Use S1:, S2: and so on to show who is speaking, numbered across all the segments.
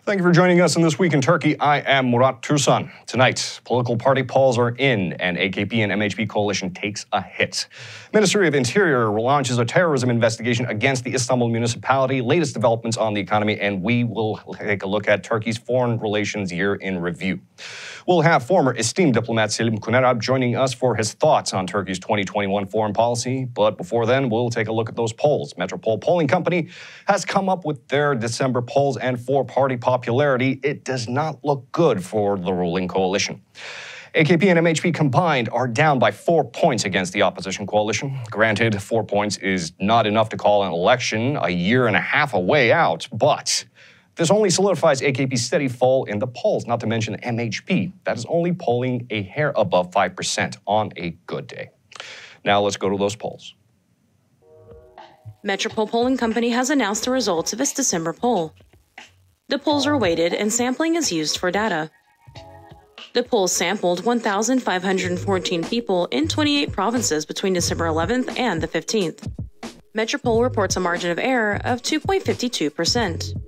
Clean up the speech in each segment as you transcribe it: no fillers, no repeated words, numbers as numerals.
S1: Thank you for joining us in This Week in Turkey. I am Murat Tursan. Tonight, political party polls are in, and AKP and MHP coalition takes a hit. Ministry of Interior launches a terrorism investigation against the Istanbul municipality. Latest developments on the economy, and we will take a look at Turkey's foreign relations year in review. We'll have former esteemed diplomat Selim Kunerab joining us for his thoughts on Turkey's 2021 foreign policy. But before then, we'll take a look at those polls. Metropole Polling Company has come up with their December polls, and for party popularity, it does not look good for the ruling coalition. AKP and MHP combined are down by 4 points against the opposition coalition. Granted, 4 points is not enough to call an election a year and a half away out, but this only solidifies AKP's steady fall in the polls, not to mention MHP. That is only polling a hair above 5% on a good day. Now let's go to those polls.
S2: Metropole Polling Company has announced the results of its December poll. The polls are weighted and sampling is used for data. The poll sampled 1,514 people in 28 provinces between December 11th and the 15th. Metropole reports a margin of error of 2.52%.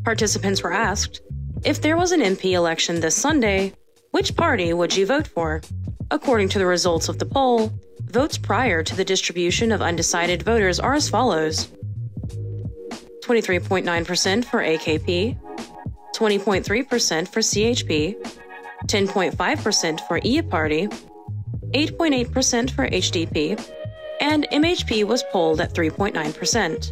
S2: Participants were asked, if there was an MP election this Sunday, which party would you vote for? According to the results of the poll, votes prior to the distribution of undecided voters are as follows: 23.9% for AKP, 20.3% for CHP, 10.5% for IA Party, 8.8% for HDP, and MHP was polled at 3.9%.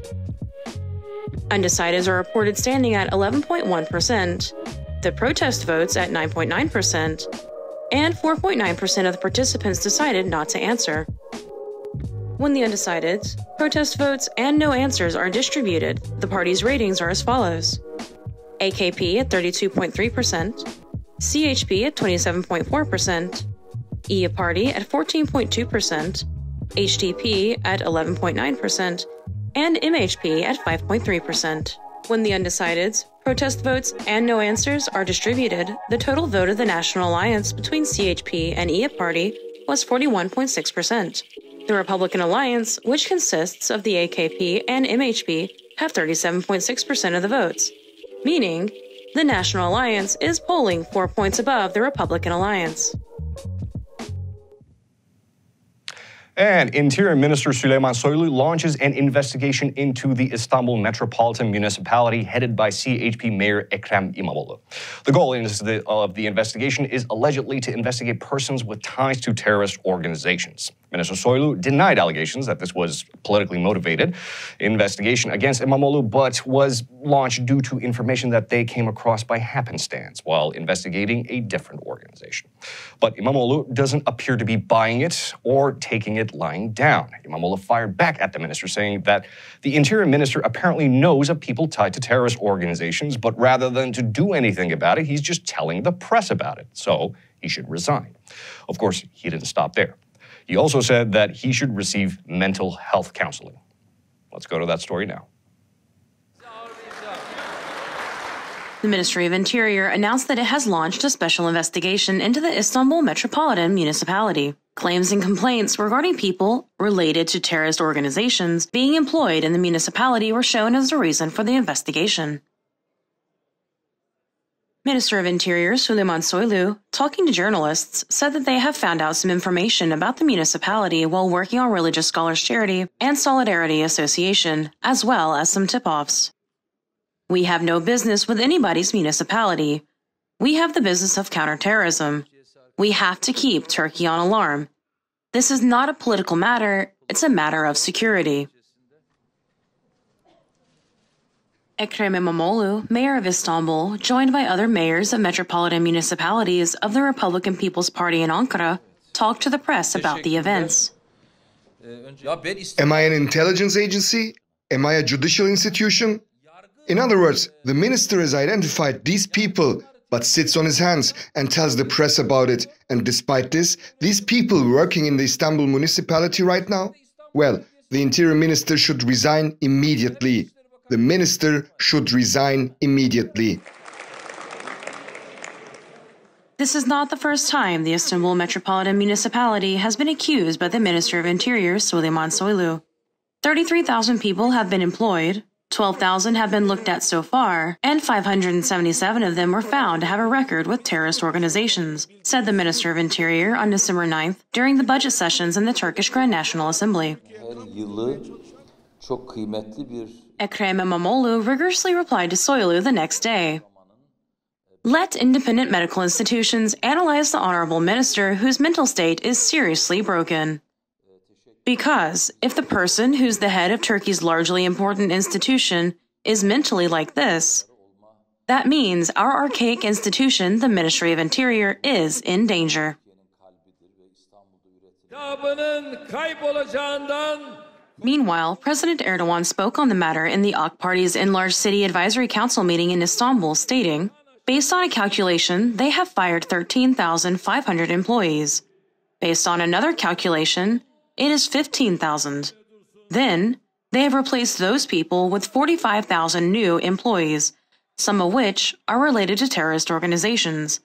S2: Undecideds are reported standing at 11.1%, the protest votes at 9.9%, and 4.9% of the participants decided not to answer. When the undecideds, protest votes, and no answers are distributed, the party's ratings are as follows: AKP at 32.3%, CHP at 27.4%, IA Party at 14.2%, HDP at 11.9%, and MHP at 5.3%. When the undecideds, protest votes, and no answers are distributed, the total vote of the National Alliance between CHP and IA Party was 41.6%. The Republican Alliance, which consists of the AKP and MHP, have 37.6% of the votes, meaning the National Alliance is polling 4 points above the Republican Alliance.
S1: And Interior Minister Süleyman Soylu launches an investigation into the Istanbul Metropolitan Municipality headed by CHP Mayor Ekrem İmamoğlu. The goal of the investigation is allegedly to investigate persons with ties to terrorist organizations. Minister Soylu denied allegations that this was politically motivated investigation against İmamoğlu, but was launched due to information that they came across by happenstance while investigating a different organization. But İmamoğlu doesn't appear to be buying it or taking it lying down. İmamoğlu fired back at the minister, saying that the Interior Minister apparently knows of people tied to terrorist organizations, but rather than to do anything about it, he's just telling the press about it. So he should resign. Of course, he didn't stop there. He also said that he should receive mental health counseling. Let's go to that story now.
S2: The Ministry of Interior announced that it has launched a special investigation into the Istanbul Metropolitan Municipality. Claims and complaints regarding people related to terrorist organizations being employed in the municipality were shown as the reason for the investigation. Minister of Interior Süleyman Soylu, talking to journalists, said that they have found out some information about the municipality while working on Religious Scholars Charity and Solidarity Association, as well as some tip-offs. We have no business with anybody's municipality. We have the business of counterterrorism. We have to keep Turkey on alarm. This is not a political matter, it's a matter of security. Ekrem İmamoğlu, mayor of Istanbul, joined by other mayors of metropolitan municipalities of the Republican People's Party in Ankara, talked to the press about the events.
S3: Am I an intelligence agency? Am I a judicial institution? In other words, the minister has identified these people, but sits on his hands and tells the press about it. And despite this, these people working in the Istanbul municipality right now? Well, the interior minister should resign immediately. The minister should resign immediately.
S2: This is not the first time the Istanbul Metropolitan Municipality has been accused by the Minister of Interior, Süleyman Soylu. 33,000 people have been employed, 12,000 have been looked at so far, and 577 of them were found to have a record with terrorist organizations, said the Minister of Interior on December 9th during the budget sessions in the Turkish Grand National Assembly. Ekrem İmamoğlu rigorously replied to Soylu the next day. Let independent medical institutions analyze the honorable minister whose mental state is seriously broken. Because if the person who's the head of Turkey's largely important institution is mentally like this, that means our archaic institution, the Ministry of Interior, is in danger. Meanwhile, President Erdogan spoke on the matter in the AK Party's enlarged city advisory council meeting in Istanbul, stating, based on a calculation, they have fired 13,500 employees. Based on another calculation, it is 15,000. Then, they have replaced those people with 45,000 new employees, some of which are related to terrorist organizations.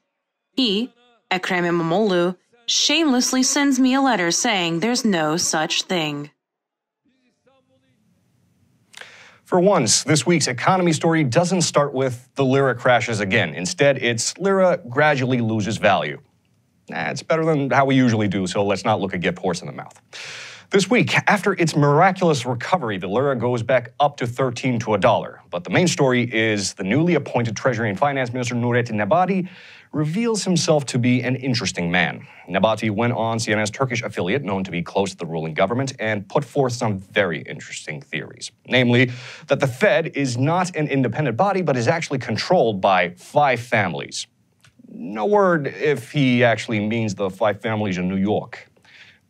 S2: He, Ekrem İmamoğlu, shamelessly sends me a letter saying there's no such thing.
S1: For once, this week's economy story doesn't start with the lira crashes again. Instead, it's lira gradually loses value. It's better than how we usually do, so let's not look a gift horse in the mouth. This week, after its miraculous recovery, the lira goes back up to 13 to $1. But the main story is the newly appointed Treasury and Finance Minister Nurettin Nebati reveals himself to be an interesting man. Nebati went on CNN's Turkish affiliate, known to be close to the ruling government, and put forth some very interesting theories. Namely, that the Fed is not an independent body, but is actually controlled by 5 families. No word if he actually means the 5 families in New York.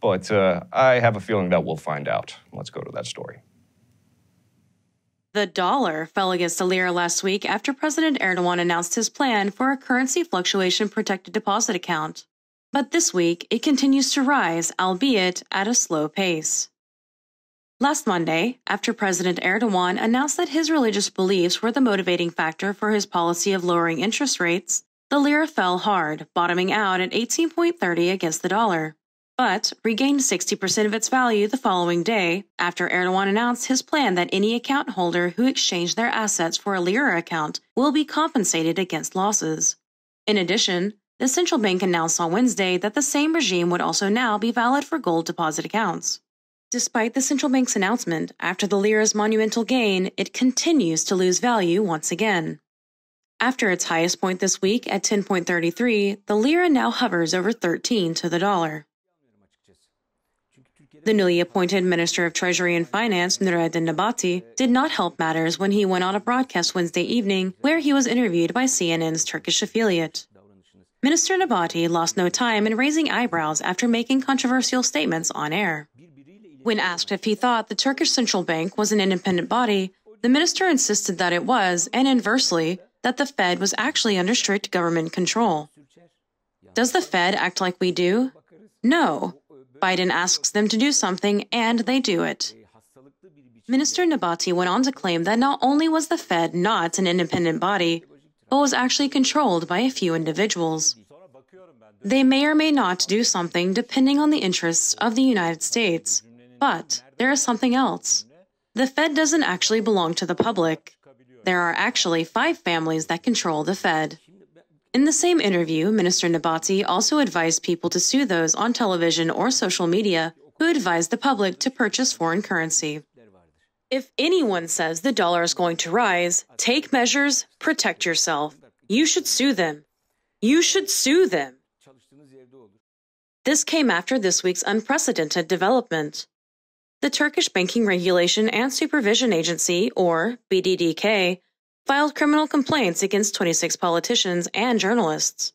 S1: But I have a feeling that we'll find out. Let's go to that story.
S2: The dollar fell against the lira last week after President Erdogan announced his plan for a currency fluctuation protected deposit account. But this week, it continues to rise, albeit at a slow pace. Last Monday, after President Erdogan announced that his religious beliefs were the motivating factor for his policy of lowering interest rates, the lira fell hard, bottoming out at 18.30 against the dollar, but regained 60% of its value the following day after Erdogan announced his plan that any account holder who exchanged their assets for a lira account will be compensated against losses. In addition, the central bank announced on Wednesday that the same regime would also now be valid for gold deposit accounts. Despite the central bank's announcement, after the lira's monumental gain, it continues to lose value once again. After its highest point this week at 10.33, the lira now hovers over 13 to the dollar. The newly appointed Minister of Treasury and Finance, Nurettin Nebati, did not help matters when he went on a broadcast Wednesday evening where he was interviewed by CNN's Turkish affiliate. Minister Nebati lost no time in raising eyebrows after making controversial statements on air. When asked if he thought the Turkish central bank was an independent body, the minister insisted that it was, and inversely, that the Fed was actually under strict government control. Does the Fed act like we do? No. Biden asks them to do something, and they do it. Minister Nebati went on to claim that not only was the Fed not an independent body, but was actually controlled by a few individuals. They may or may not do something depending on the interests of the United States, but there is something else. The Fed doesn't actually belong to the public. There are actually 5 families that control the Fed. In the same interview, Minister Nebati also advised people to sue those on television or social media who advise the public to purchase foreign currency. If anyone says the dollar is going to rise, take measures, protect yourself. You should sue them. You should sue them. This came after this week's unprecedented development. The Turkish Banking Regulation and Supervision Agency, or BDDK, filed criminal complaints against 26 politicians and journalists.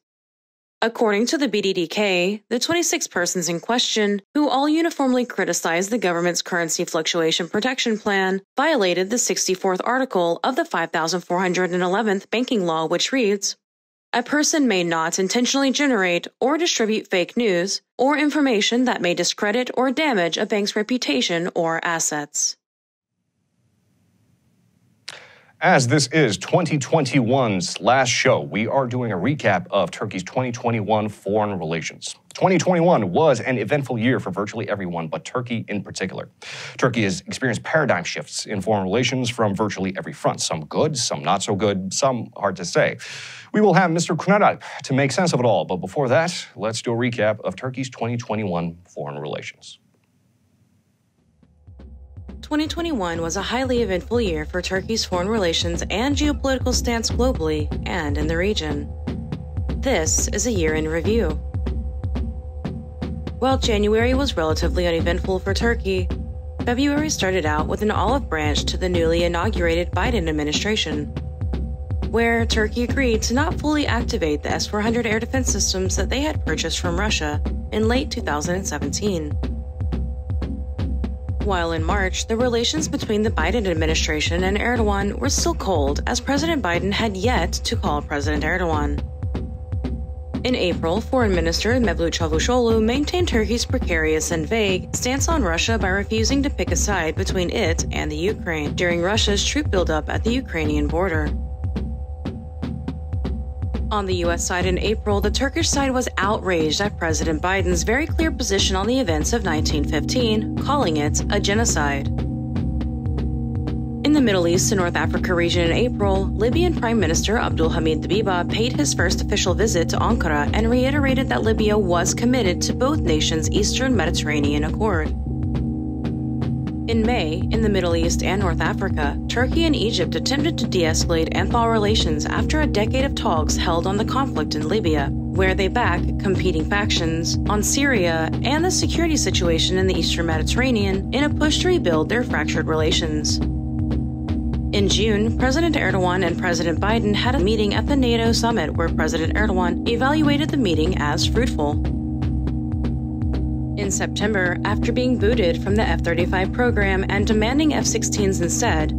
S2: According to the BDDK, the 26 persons in question, who all uniformly criticized the government's currency fluctuation protection plan, violated the 64th article of the 5411th banking law, which reads, "A person may not intentionally generate or distribute fake news or information that may discredit or damage a bank's reputation or assets."
S1: As this is 2021's last show, we are doing a recap of Turkey's 2021 foreign relations. 2021 was an eventful year for virtually everyone, but Turkey in particular. Turkey has experienced paradigm shifts in foreign relations from virtually every front, some good, some not so good, some hard to say. We will have Mr. Kuner Alp to make sense of it all, but before that, let's do a recap of Turkey's 2021 foreign relations.
S2: 2021 was a highly eventful year for Turkey's foreign relations and geopolitical stance globally and in the region. This is a year in review. While January was relatively uneventful for Turkey, February started out with an olive branch to the newly inaugurated Biden administration, where Turkey agreed to not fully activate the S-400 air defense systems that they had purchased from Russia in late 2017. While in March, the relations between the Biden administration and Erdogan were still cold, as President Biden had yet to call President Erdogan. In April, Foreign Minister Mevlut Çavuşoğlu maintained Turkey's precarious and vague stance on Russia by refusing to pick a side between it and the Ukraine during Russia's troop buildup at the Ukrainian border. On the U.S. side in April, the Turkish side was outraged at President Biden's very clear position on the events of 1915, calling it a genocide. In the Middle East and North Africa region in April, Libyan Prime Minister Abdulhamid Dbeibah paid his first official visit to Ankara and reiterated that Libya was committed to both nations' Eastern Mediterranean Accord. In May, in the Middle East and North Africa, Turkey and Egypt attempted to de-escalate and thaw relations after a decade of talks held on the conflict in Libya, where they back competing factions, on Syria, and the security situation in the Eastern Mediterranean in a push to rebuild their fractured relations. In June, President Erdogan and President Biden had a meeting at the NATO summit where President Erdogan evaluated the meeting as fruitful. In September, after being booted from the F-35 program and demanding F-16s instead,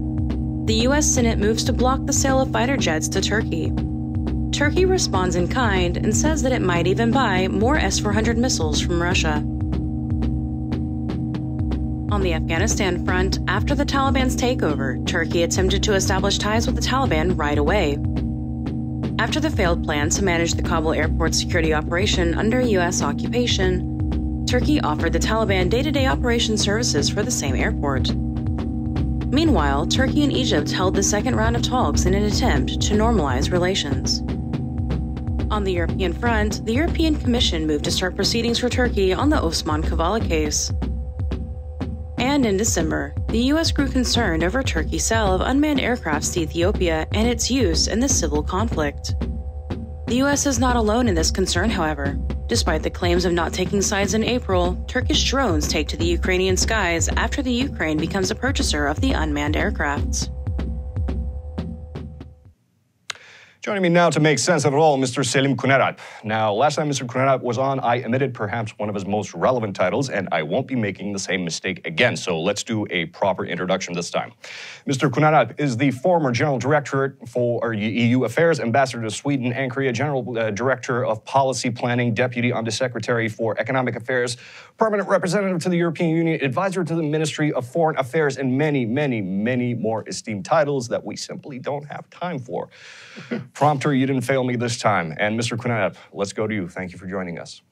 S2: the U.S. Senate moves to block the sale of fighter jets to Turkey. Turkey responds in kind and says that it might even buy more S-400 missiles from Russia. On the Afghanistan front, after the Taliban's takeover, Turkey attempted to establish ties with the Taliban right away. After the failed plan to manage the Kabul airport security operation under U.S. occupation, Turkey offered the Taliban day-to-day operation services for the same airport. Meanwhile, Turkey and Egypt held the second round of talks in an attempt to normalize relations. On the European front, the European Commission moved to start proceedings for Turkey on the Osman Kavala case. And in December, the U.S. grew concerned over Turkey's sale of unmanned aircrafts to Ethiopia and its use in the civil conflict. The U.S. is not alone in this concern, however. Despite the claims of not taking sides in April, Turkish drones take to the Ukrainian skies after the Ukraine becomes a purchaser of the unmanned aircrafts.
S1: Joining me now to make sense of it all, Mr. Selim Kuner Alp. Now, last time Mr. Kuner Alp was on, I omitted perhaps one of his most relevant titles, and I won't be making the same mistake again, so let's do a proper introduction this time. Mr. Kuner Alp is the former General Director for EU Affairs, Ambassador to Sweden and Korea, General Director of Policy Planning, Deputy Undersecretary for Economic Affairs, Permanent Representative to the European Union, Advisor to the Ministry of Foreign Affairs, and many, many, many more esteemed titles that we simply don't have time for. Prompter, you didn't fail me this time. And Mr. Kuner Alp, let's go to you. Thank you for joining us.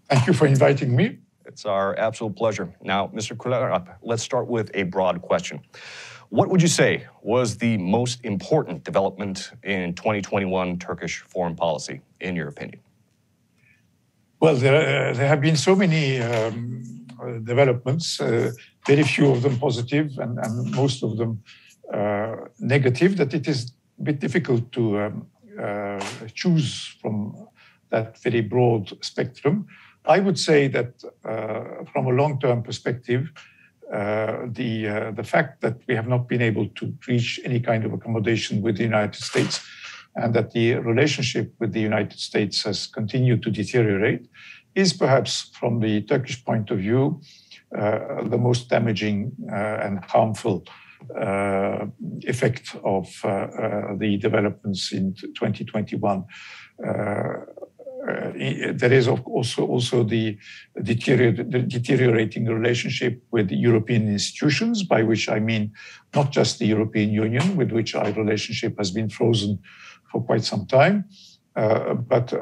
S4: Thank you for inviting me.
S1: It's our absolute pleasure. Now, Mr. Kuner Alp, let's start with a broad question. What would you say was the most important development in 2021 Turkish foreign policy, in your opinion?
S4: Well, there have been so many developments, very few of them positive and most of them negative, that it is a bit difficult to choose from that very broad spectrum. I would say that from a long-term perspective, the fact that we have not been able to reach any kind of accommodation with the United States and that the relationship with the United States has continued to deteriorate is perhaps, from the Turkish point of view, the most damaging and harmful effect of the developments in 2021. there is also the deteriorating relationship with the European institutions, by which I mean not just the European Union, with which our relationship has been frozen for quite some time, but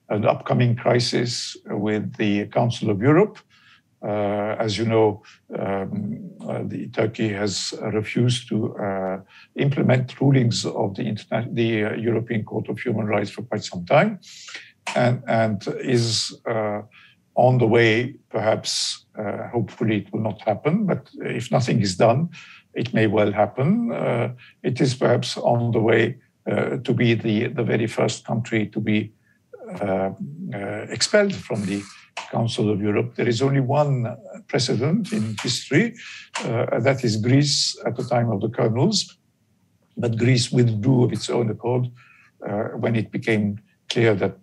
S4: an upcoming crisis with the Council of Europe. As you know, Turkey has refused to implement rulings of the European Court of Human Rights for quite some time, and is on the way, perhaps, hopefully it will not happen, but if nothing is done, it may well happen. It is perhaps on the way to be the very first country to be expelled from the Council of Europe. There is only one precedent in history, that is Greece at the time of the colonels, but Greece withdrew of its own accord when it became clear that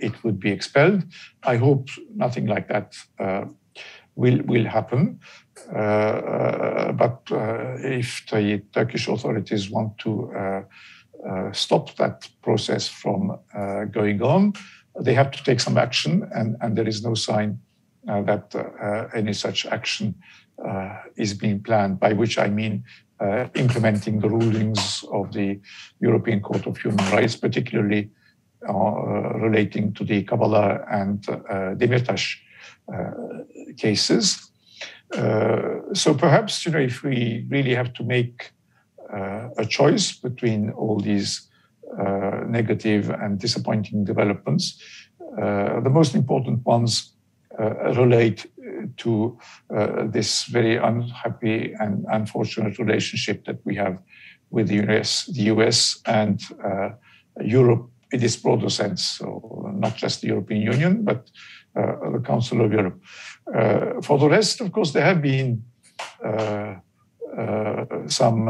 S4: it would be expelled. I hope nothing like that will happen, but if the Turkish authorities want to stop that process from going on, they have to take some action, and there is no sign that any such action is being planned, by which I mean implementing the rulings of the European Court of Human Rights, particularly relating to the Kavala and Demirtas cases. So perhaps, if we really have to make a choice between all these negative and disappointing developments, the most important ones relate to this very unhappy and unfortunate relationship that we have with the US and Europe in this broader sense. So not just the European Union, but the Council of Europe. For the rest, of course, there have been some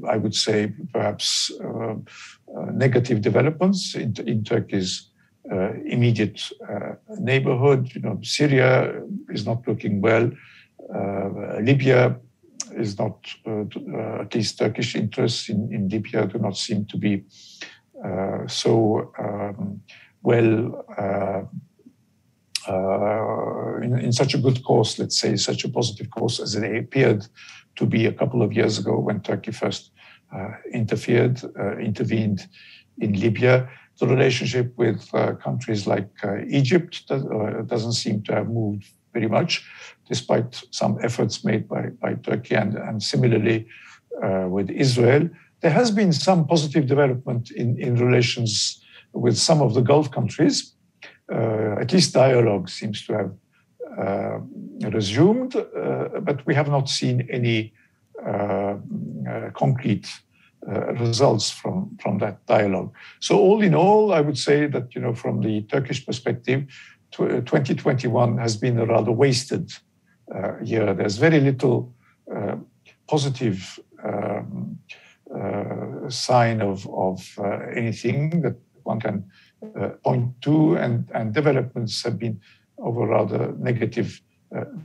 S4: I would say perhaps negative developments in Turkey's immediate neighborhood. Syria is not looking well. Libya is not, at least Turkish interests in Libya do not seem to be so well in such a good course, let's say, such a positive course as they appeared to be a couple of years ago when Turkey first intervened in Libya. The relationship with countries like Egypt doesn't seem to have moved very much, despite some efforts made by Turkey, and similarly with Israel. There has been some positive development in relations with some of the Gulf countries. At least dialogue seems to have resumed, but we have not seen any concrete results from that dialogue. So all in all, I would say that, from the Turkish perspective, 2021 has been a rather wasted year. There's very little positive sign of anything that one can point to, and developments have been of a rather negative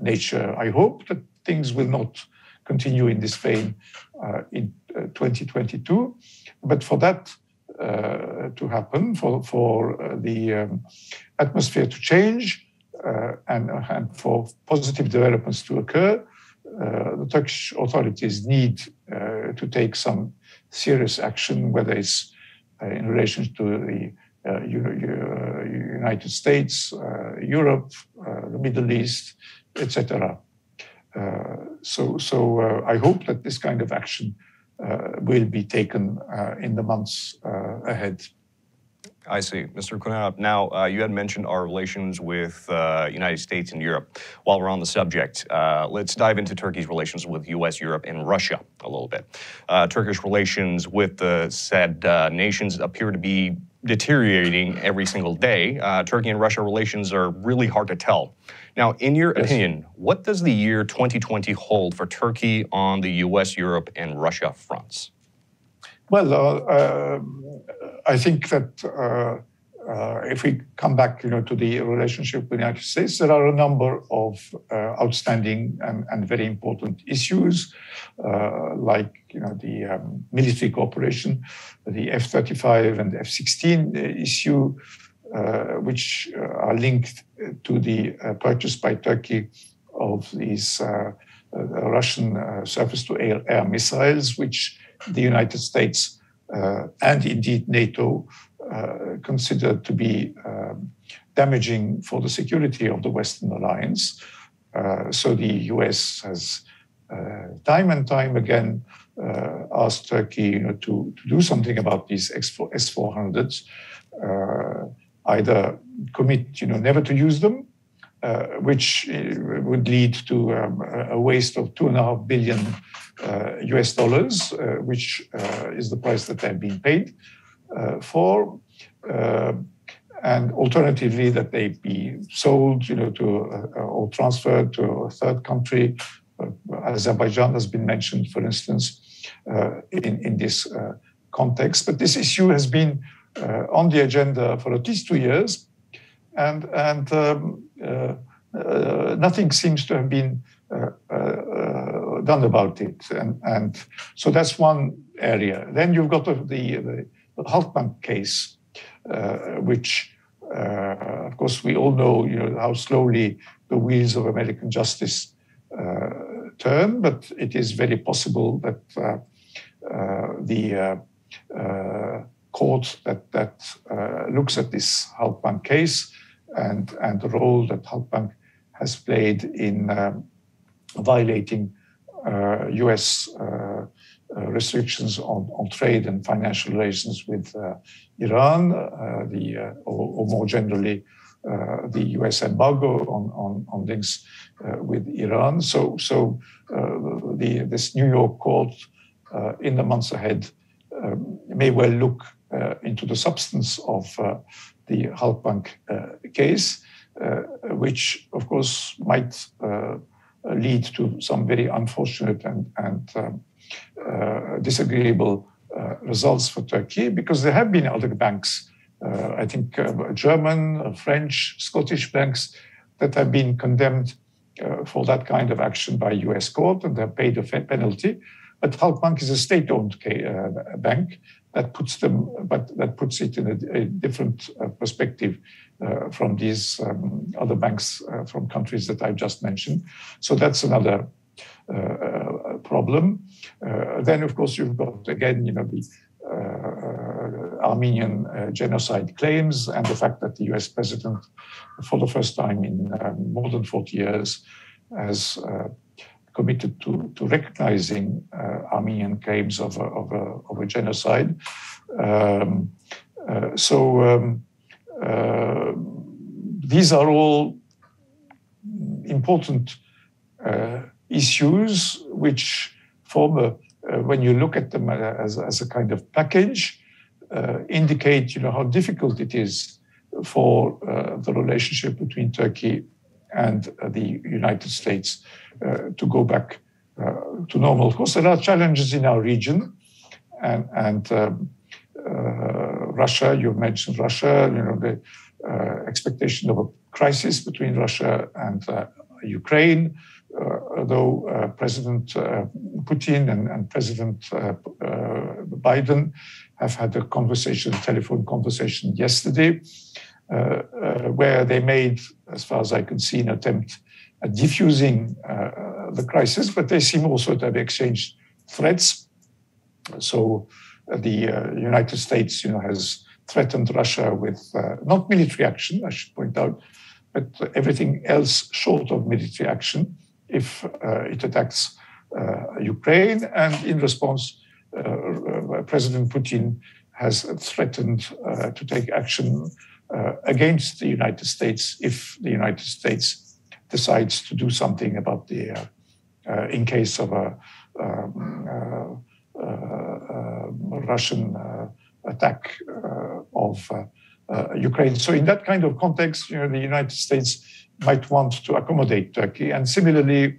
S4: nature. I hope that things will not continue in this vein in 2022, but for that to happen, for the atmosphere to change, and for positive developments to occur, the Turkish authorities need to take some serious action, whether it's in relation to the United States, Europe, the Middle East, etc. So I hope that this kind of action will be taken in the months ahead.
S1: I see. Mr. Kounab, now you had mentioned our relations with United States and Europe. While we're on the subject, let's dive into Turkey's relations with US, Europe, and Russia a little bit. Turkish relations with the said nations appear to be deteriorating every single day. Turkey and Russia relations are really hard to tell. Now, in your opinion, what does the year 2020 hold for Turkey on the US, Europe, and Russia fronts?
S4: Well, I think that if we come back, to the relationship with the United States, there are a number of outstanding and very important issues, like the military cooperation, the F-35 and F-16 issue, which are linked to the purchase by Turkey of these Russian surface-to-air missiles, which the United States and indeed NATO considered to be damaging for the security of the Western alliance. So the US has time and time again asked Turkey to do something about these S-400s, either commit never to use them, which would lead to a waste of $2.5 billion US dollars, which is the price that they've been paid for, and alternatively that they be sold, or transferred to a third country. Azerbaijan has been mentioned, for instance, in this context. But this issue has been on the agenda for at least 2 years, and nothing seems to have been done about it. And so that's one area. Then you've got the Halkbank case, which, of course, we all know, how slowly the wheels of American justice turn, but it is very possible that the court that looks at this Halkbank case and the role that Halkbank has played in violating US restrictions on trade and financial relations with Iran, or more generally, the US embargo on links with Iran. So this New York court in the months ahead may well look into the substance of the Halkbank case, which of course might lead to some very unfortunate and disagreeable results for Turkey, because there have been other banks, I think German, French, Scottish banks that have been condemned for that kind of action by US court and have paid a penalty. But Halkbank is a state-owned bank that puts it in a different perspective from these other banks from countries that I've just mentioned. So that's another problem. Then, of course, you've got, again, the Armenian genocide claims and the fact that the US president, for the first time in more than 40 years, has committed to recognizing Armenian claims of a genocide. These are all important issues which form when you look at them as a kind of package, indicate how difficult it is for the relationship between Turkey and the United States to go back to normal. Of course, there are challenges in our region, and Russia, you mentioned Russia, the expectation of a crisis between Russia and Ukraine, though President Putin and President Biden have had a telephone conversation yesterday, where they made, as far as I can see, an attempt at diffusing the crisis, but they seem also to have exchanged threats. So the United States, has threatened Russia with not military action, I should point out, but everything else short of military action if it attacks Ukraine. And in response, President Putin has threatened to take action against the United States if the United States decides to do something about in case of a Russian attack of Ukraine. So in that kind of context, the United States might want to accommodate Turkey. And similarly,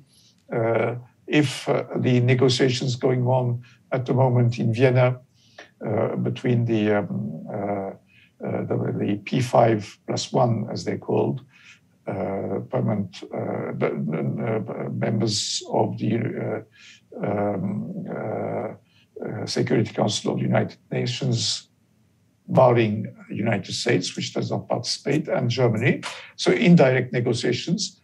S4: if the negotiations going on at the moment in Vienna between the the P5+1, as they're called, permanent members of the Security Council of the United Nations, barring the United States, which does not participate, and Germany. So indirect negotiations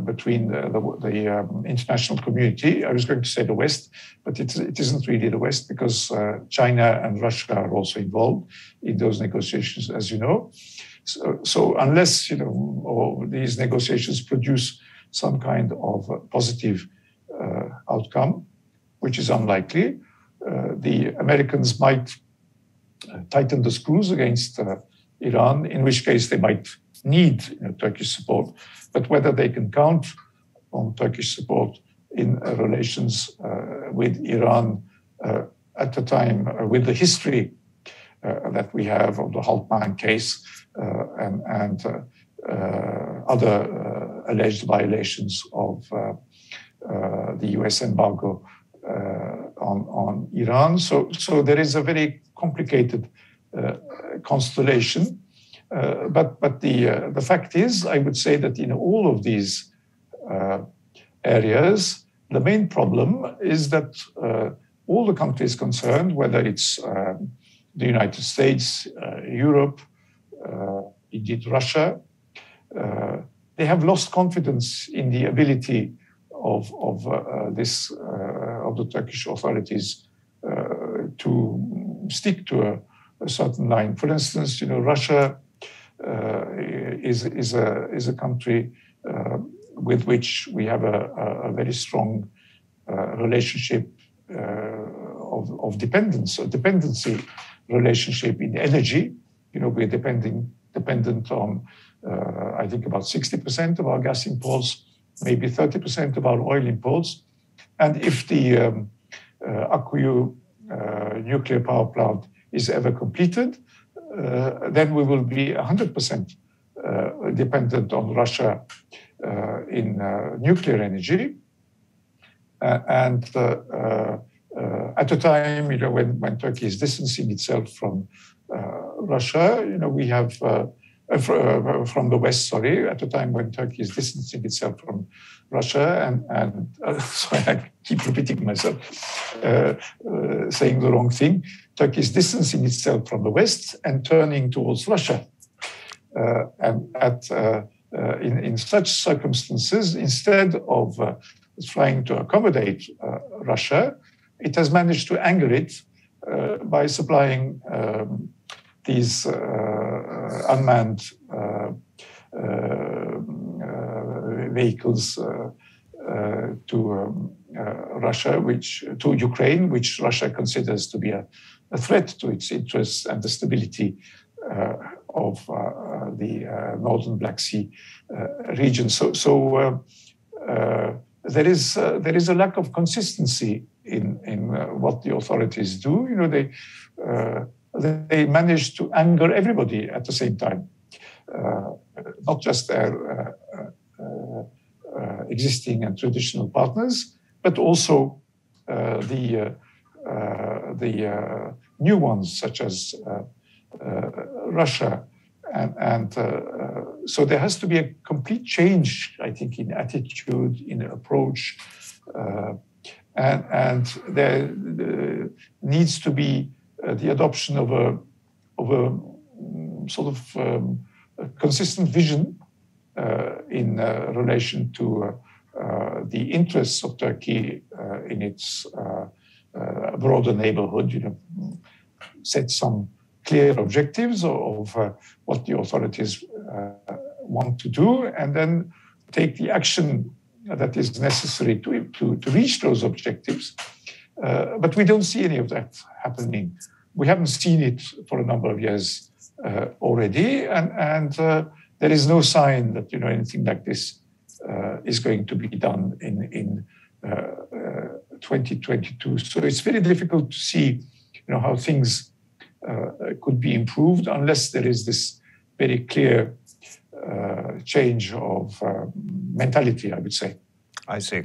S4: between the international community. I was going to say the West, but it isn't really the West, because China and Russia are also involved in those negotiations, as you know. So unless these negotiations produce some kind of positive outcome, which is unlikely, the Americans might tighten the screws against Iran, in which case they might need Turkish support. But whether they can count on Turkish support in relations with Iran at the time, with the history that we have of the Haltman case and other alleged violations of the US embargo on Iran. So there is a very complicated constellation. But the fact is, I would say that in all of these areas, the main problem is that all the countries concerned, whether it's the United States, Europe, indeed Russia, they have lost confidence in the ability of the Turkish authorities to stick to a certain line. For instance, Russia is a country with which we have a very strong relationship of dependency relationship in energy. We're dependent on, I think, about 60% of our gas imports, maybe 30% of our oil imports. And if the Akkuyu nuclear power plant is ever completed, then we will be 100% dependent on Russia in nuclear energy. And at a time, when Turkey is distancing itself from Russia, we have from the West, sorry, at a time when Turkey is distancing itself from Russia, and sorry, I keep repeating myself, saying the wrong thing. Turkey is distancing itself from the West and turning towards Russia. And in such circumstances, instead of trying to accommodate Russia, it has managed to anger it by supplying these unmanned vehicles to Russia, to Ukraine, which Russia considers to be a threat to its interests and the stability of the northern Black Sea region. So there is a lack of consistency in what the authorities do. They manage to anger everybody at the same time, not just their existing and traditional partners, but also the new ones, such as Russia. And so there has to be a complete change, I think, in attitude, in approach, and there needs to be the adoption of a sort of a consistent vision in relation to the interests of Turkey in its broader neighborhood. Set some clear objectives of what the authorities want to do, and then take the action that is necessary to reach those objectives. But we don't see any of that happening. We haven't seen it for a number of years already, and there is no sign that anything like this is going to be done in 2022. So it's very difficult to see how things could be improved unless there is this very clear change of mentality, I would say.
S1: I see.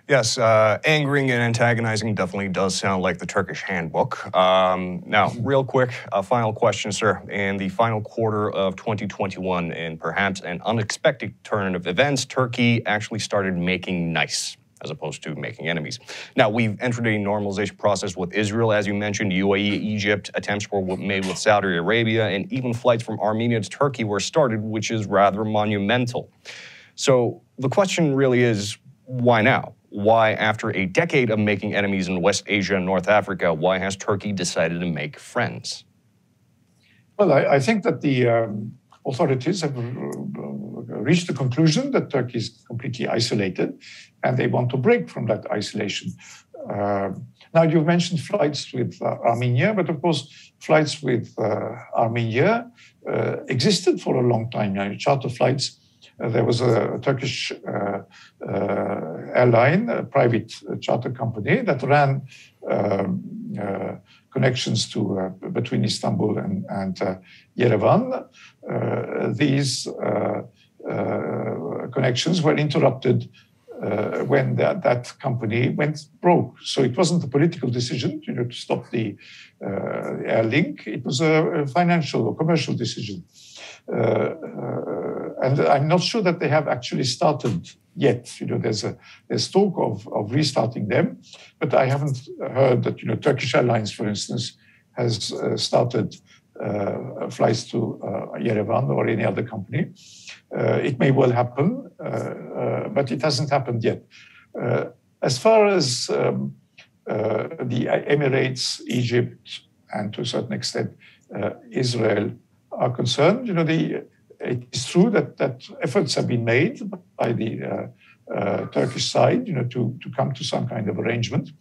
S1: Yes, angering and antagonizing definitely does sound like the Turkish handbook. Now, real quick, a final question, sir. In the final quarter of 2021, in perhaps an unexpected turn of events, Turkey actually started making nice, as opposed to making enemies. Now, we've entered a normalization process with Israel, as you mentioned, UAE, Egypt, attempts were made with Saudi Arabia, and even flights from Armenia to Turkey were started, which is rather monumental. So the question really is, why now? Why, after a decade of making enemies in West Asia and North Africa, why has Turkey decided to make friends?
S4: Well, I think that the authorities have reached the conclusion that Turkey is completely isolated, and they want to break from that isolation. Now, you've mentioned flights with Armenia, but of course, flights with Armenia existed for a long time now, charter flights. There was a Turkish airline, a private charter company that ran connections to between Istanbul and Yerevan. These connections were interrupted when that company went broke. So it wasn't a political decision, to stop the air link. It was a financial or commercial decision. And I'm not sure that they have actually started yet. There's talk of restarting them, but I haven't heard that, Turkish Airlines, for instance, has started flights to Yerevan or any other company. It may well happen, but it hasn't happened yet. As far as the Emirates, Egypt, and to a certain extent Israel are concerned, it is true that efforts have been made by the Turkish side, to come to some kind of arrangement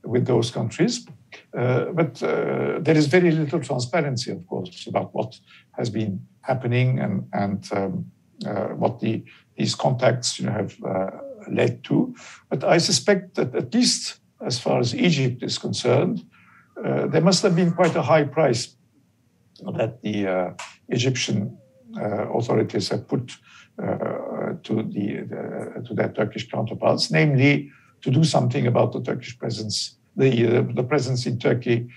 S4: with those countries. But there is very little transparency, of course, about what has been happening and what these contacts have led to. But I suspect that at least as far as Egypt is concerned, there must have been quite a high price that the Egyptian authorities have put to their Turkish counterparts, namely to do something about the Turkish presence, the presence in Turkey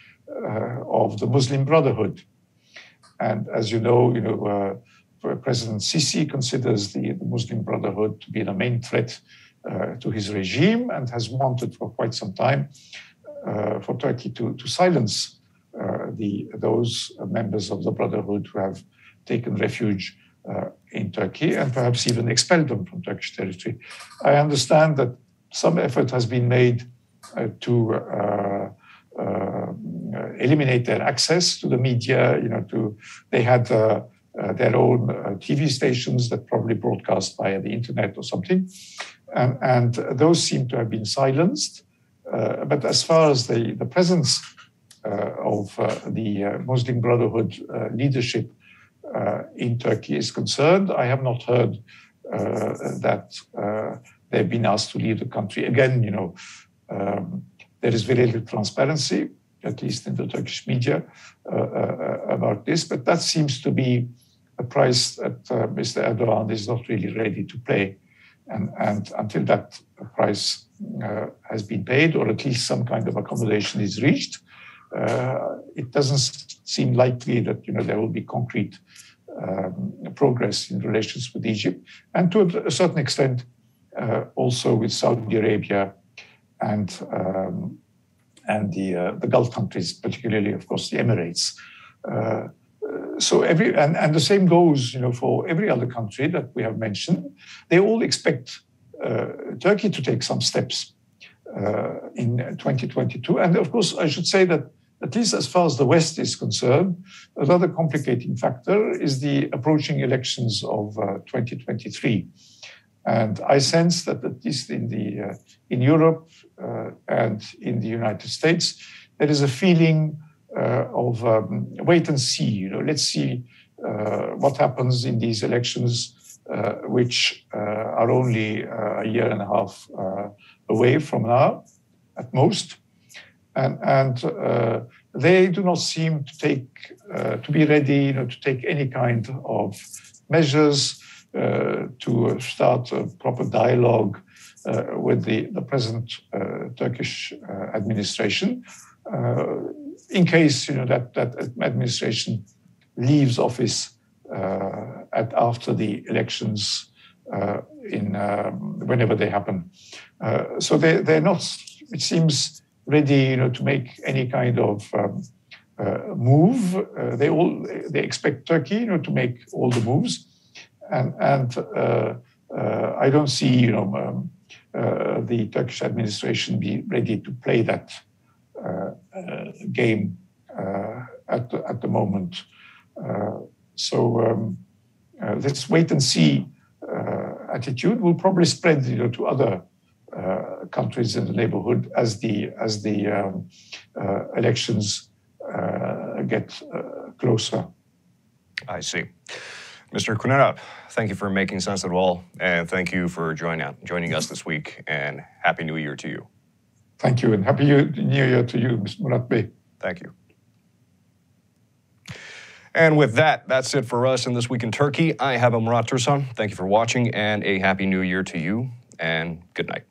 S4: of the Muslim Brotherhood. And as you know, President Sisi considers the Muslim Brotherhood to be the main threat to his regime, and has wanted for quite some time for Turkey to silence those members of the Brotherhood who have taken refuge in Turkey, and perhaps even expelled them from Turkish territory. I understand that some effort has been made to eliminate their access to the media. They had their own TV stations that probably broadcast via the internet or something, and those seem to have been silenced. But as far as the presence of the Muslim Brotherhood leadership in Turkey is concerned, I have not heard that they've been asked to leave the country. Again, there is very little transparency, at least in the Turkish media, about this. But that seems to be a price that Mr. Erdogan is not really ready to pay. And until that price has been paid, or at least some kind of accommodation is reached, it doesn't seem likely that there will be concrete progress in relations with Egypt, and to a certain extent also with Saudi Arabia and the Gulf countries, particularly, of course, the Emirates. So and the same goes, for every other country that we have mentioned. They all expect Turkey to take some steps in 2022, and of course, I should say that, at least as far as the West is concerned, another complicating factor is the approaching elections of 2023. And I sense that, at least in Europe and in the United States, there is a feeling of wait and see. Let's see what happens in these elections, which are only a year and a half away from now, at most. And they do not seem to be ready, to take any kind of measures to start a proper dialogue with the present Turkish administration. In case that administration leaves office after the elections whenever they happen, so they're not, it seems, ready to make any kind of move. They expect Turkey to make all the moves, and I don't see the Turkish administration be ready to play that game at the moment. So this wait and see attitude will probably spread to other countries in the neighborhood as the elections get closer.
S1: I see. Mr. Kunerab, thank you for making sense of it all, and thank you for joining us this week, and Happy New Year to you.
S4: Thank you, and Happy New Year to you, Mr. Murat Bey.
S1: Thank you. And with that, that's it for us in This Week in Turkey. I have Murat Tursan. Thank you for watching, and a Happy New Year to you, and good night.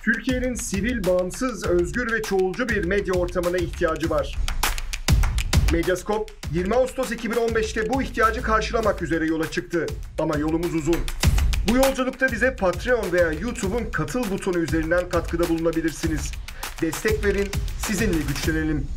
S5: Türkiye'nin sivil, bağımsız, özgür ve çoğulcu bir medya ortamına ihtiyacı var. Medyascope 20 Ağustos 2015'te bu ihtiyacı karşılamak üzere yola çıktı. Ama yolumuz uzun. Bu yolculukta bize Patreon veya YouTube'un katıl butonu üzerinden katkıda bulunabilirsiniz. Destek verin, sizinle güçlenelim.